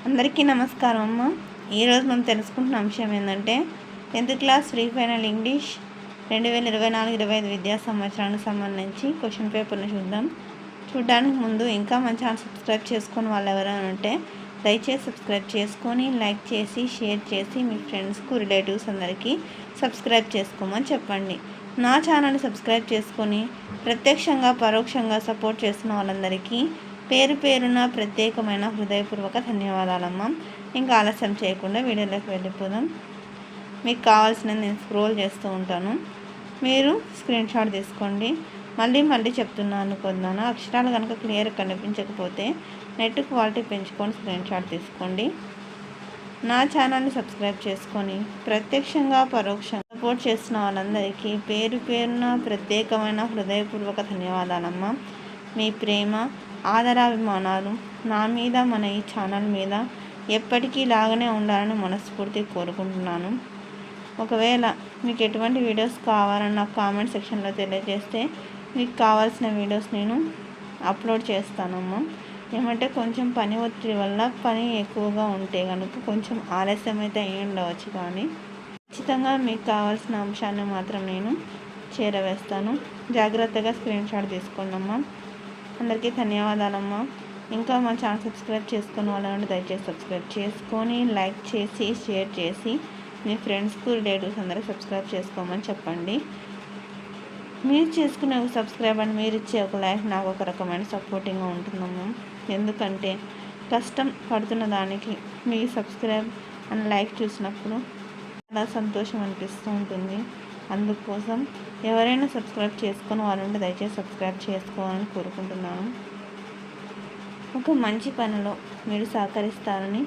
అందరికీ నమస్కారం అమ్మ. ఈరోజు మనం తెలుసుకుంటున్న అంశం ఏంటంటే 10th class free final English 2024-25 విద్యా సంవత్సరానికి సంబంధించి క్వశ్చన్ పేపర్ని చూడడానికి ముందు ఇంకా మన ఛానల్ సబ్స్క్రైబ్ చేసుకొని వాళ్ళు ఎవరైనా ఉంటే దయచేసి సబ్స్క్రైబ్ చేసుకొని లైక్ చేసి షేర్ చేసి మీ ఫ్రెండ్స్కు రిలేటివ్స్ అందరికీ సబ్స్క్రైబ్ చేసుకోమని చెప్పండి. నా ఛానల్ని సబ్స్క్రైబ్ చేసుకొని ప్రత్యక్షంగా పరోక్షంగా సపోర్ట్ చేస్తున్న వాళ్ళందరికీ పేరు పేరున ప్రత్యేకమైన హృదయపూర్వక ధన్యవాదాలమ్మ. ఇంకా ఆలస్యం చేయకుండా వీడియోలోకి వెళ్ళిపోదాం. మీకు కావాల్సిన నేను స్క్రోల్ చేస్తూ ఉంటాను, మీరు స్క్రీన్ షాట్ తీసుకోండి. మళ్ళీ చెప్తున్నాను అనుకుందాను. అక్షరాలు కనుక క్లియర్ కనిపించకపోతే నెట్ క్వాలిటీ పెంచుకొని స్క్రీన్ షాట్ తీసుకోండి. నా ఛానల్ని సబ్స్క్రైబ్ చేసుకొని ప్రత్యక్షంగా పరోక్షంగా సపోర్ట్ చేస్తున్న వాళ్ళందరికీ పేరు పేరున ప్రత్యేకమైన హృదయపూర్వక ధన్యవాదాలమ్మ. మీ ప్రేమ ఆదరాభిమానాలు నా మీద మన ఈ ఛానల్ మీద ఎప్పటికీ లాగానే ఉండాలని మనస్ఫూర్తి కోరుకుంటున్నాను. ఒకవేళ మీకు ఎటువంటి వీడియోస్ కావాలని నాకు కామెంట్ సెక్షన్లో తెలియజేస్తే మీకు కావాల్సిన వీడియోస్ నేను అప్లోడ్ చేస్తానమ్మా. ఏమంటే కొంచెం పని ఒత్తిడి వల్ల పని ఎక్కువగా ఉంటే కనుక కొంచెం ఆలస్యం అయితే అయ్యి ఉండవచ్చు, కానీ ఖచ్చితంగా మీకు కావాల్సిన అంశాన్ని మాత్రం నేను చేరవేస్తాను. జాగ్రత్తగా స్క్రీన్ షాట్ తీసుకోండి అమ్మా. అందరికీ ధన్యవాదాలమ్మా. ఇంకా మా ఛానల్ సబ్స్క్రైబ్ చేసుకుని వాళ్ళని దయచేసి సబ్స్క్రైబ్ చేసుకొని లైక్ చేసి షేర్ చేసి మీ ఫ్రెండ్స్కు రిలేటివ్స్ అందరికీ సబ్స్క్రైబ్ చేసుకోమని చెప్పండి. మీరు చేసుకునే ఒక సబ్స్క్రైబ్ అని మీరు ఇచ్చే ఒక లైక్ నాకు ఒక రకమైన సపోర్టింగ్గా ఉంటుందమ్మా. ఎందుకంటే కష్టం పడుతున్న దానికి మీ సబ్స్క్రైబ్ అని లైక్ చూసినప్పుడు చాలా సంతోషం అనిపిస్తూ ఉంటుంది. అందుకోసం ఎవరైనా సబ్స్క్రైబ్ చేసుకుని వాళ్ళంటే దయచేసి సబ్స్క్రైబ్ చేసుకోవాలని కోరుకుంటున్నాను. ఒక మంచి పనిలో మీరు సహకరిస్తారని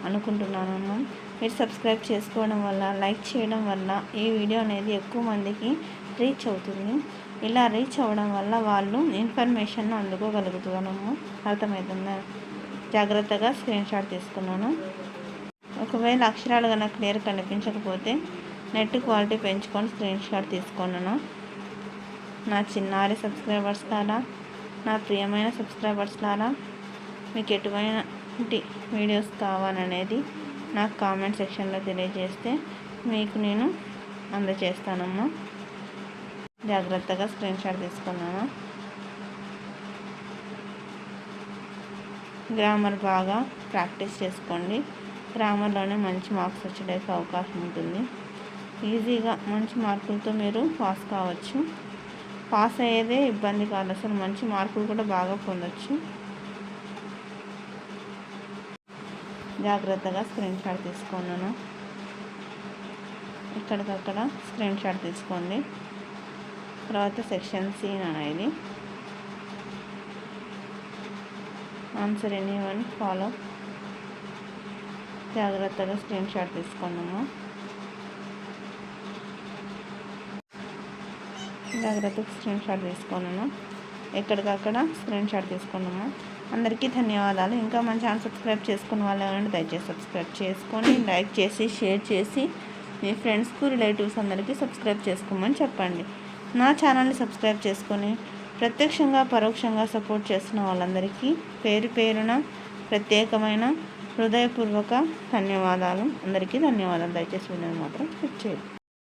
అనుకుంటున్నానమ్మా. మీరు సబ్స్క్రైబ్ చేసుకోవడం వల్ల లైక్ చేయడం వల్ల ఈ వీడియో అనేది ఎక్కువ మందికి రీచ్ అవుతుంది. ఇలా రీచ్ అవ్వడం వల్ల వాళ్ళు ఇన్ఫర్మేషన్ అందుకోగలుగుతున్నాము. అర్థమవుతుందా? జాగ్రత్తగా స్క్రీన్ షాట్ తీసుకున్నాను. ఒకవేళ అక్షరాలు కనుక క్లియర్ కనిపించకపోతే నెట్ క్వాలిటీ పెంచుకొని స్క్రీన్ షాట్ తీసుకున్నాను. నా చిన్నారి సబ్స్క్రైబర్స్ లారా, నా ప్రియమైన సబ్స్క్రైబర్స్ లారా, మీకు ఎటువంటి వీడియోస్ కావాలనేది నాకు కామెంట్ సెక్షన్లో తెలియజేస్తే మీకు నేను అందజేస్తానమ్మా. జాగ్రత్తగా స్క్రీన్ షాట్ తీసుకున్నాను. గ్రామర్ బాగా ప్రాక్టీస్ చేసుకోండి. గ్రామర్లోనే మంచి మార్క్స్ వచ్చేటప్పుడు అవకాశం ఉంటుంది. ఈజీగా మంచి మార్కులతో మీరు పాస్ కావచ్చు. పాస్ అయ్యేదే ఇబ్బంది కాదు, అసలు మంచి మార్కులు కూడా బాగా పొందొచ్చు. జాగ్రత్తగా స్క్రీన్ షాట్ తీసుకున్నాను. ఇక్కడికక్కడ స్క్రీన్ షాట్ తీసుకోండి. తర్వాత సెక్షన్ సి అనేది ఆన్సర్ ఎనీవన్ ఫాలో. జాగ్రత్తగా స్క్రీన్ షాట్ తీసుకున్నాము. జాగ్రత్తగా స్క్రీన్ షాట్ తీసుకున్నాను. ఎక్కడికక్కడ స్క్రీన్ షాట్ తీసుకున్నాము. అందరికీ ధన్యవాదాలు. ఇంకా మన ఛానల్ సబ్స్క్రైబ్ చేసుకున్న వాళ్ళు ఎవరంటే దయచేసి సబ్స్క్రైబ్ చేసుకొని లైక్ చేసి షేర్ చేసి మీ ఫ్రెండ్స్కు రిలేటివ్స్ అందరికీ సబ్స్క్రైబ్ చేసుకోమని చెప్పండి. నా ఛానల్ని సబ్స్క్రైబ్ చేసుకొని ప్రత్యక్షంగా పరోక్షంగా సపోర్ట్ చేస్తున్న వాళ్ళందరికీ పేరు పేరున ప్రత్యేకమైన హృదయపూర్వక ధన్యవాదాలు. అందరికీ ధన్యవాదాలు. దయచేసి వీడియోని మాత్రం క్లిక్ చేయండి.